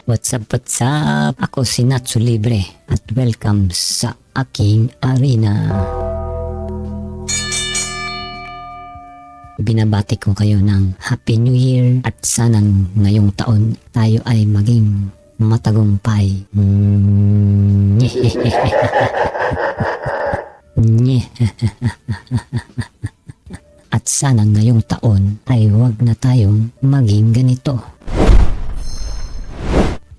What's up, what's up? Ako si Natsu Libre at welcome sa aking arena. Binabati ko kayo ng Happy New Year at sanang ngayong taon tayo ay maging matagumpay. At sana ngayong taon ay huwag na tayong maging ganito.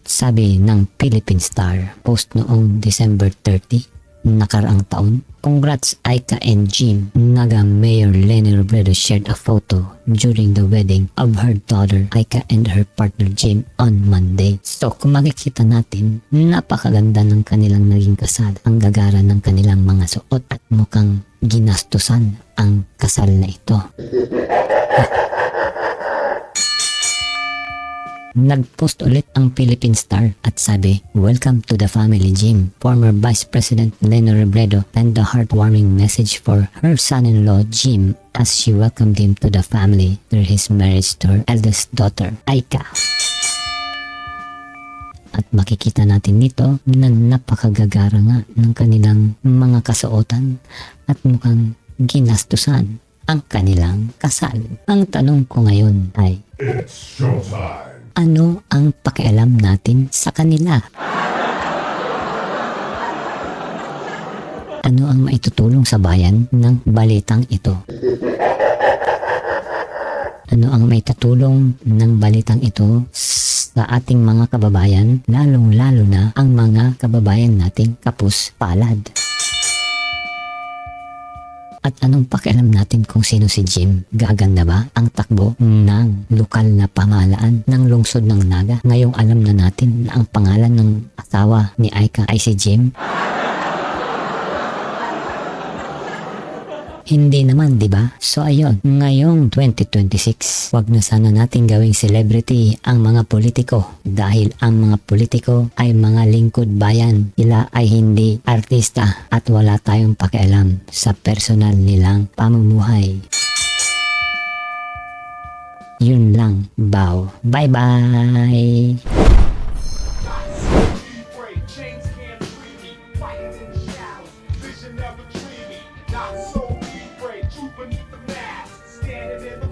Sabi ng Philippine Star, post noong December 30, nakaraang taon. Congrats Aika and Jim. Naga Mayor Leni Robredo shared a photo during the wedding of her daughter Aika and her partner Jim on Monday. So kung makikita natin, napakaganda ng kanilang naging kasal. Ang gagara ng kanilang mga suot at mukhang ginastusan ang kasal na ito. Nag-post ulit ang Philippine Star at sabi, "Welcome to the family, Jim." Former Vice President Leni Robredo penned a heartwarming message for her son-in-law Jim as she welcomed him to the family through his marriage to her eldest daughter, Aika. At makikita natin nito na napakagagara nga ng kanilang mga kasuotan at mukhang ginastusan ang kanilang kasal. Ang tanong ko ngayon ay, It's showtime! ano ang pakialam natin sa kanila? Ano ang maitutulong sa bayan ng balitang ito? Ano ang maitutulong ng balitang ito sa ating mga kababayan, lalong-lalo na ang mga kababayan nating kapus palad? At anong pakialam natin kung sino si Jim? Gaganda ba ang takbo ng lokal na pamahalaan ng lungsod ng Naga? Ngayong alam na natin na ang pangalan ng asawa ni Aika ay si Jim? Hindi naman, di ba? So ayun, ngayong 2026, wag na sana natin gawing celebrity ang mga politiko dahil ang mga politiko ay mga lingkod bayan. Sila ay hindi artista at wala tayong pakialam sa personal nilang pamumuhay. Yun lang, bow. Bye-bye! Chains can't free me, fighting in the shadows, vision never dreamy, not so deep, truth beneath the mask, standing in the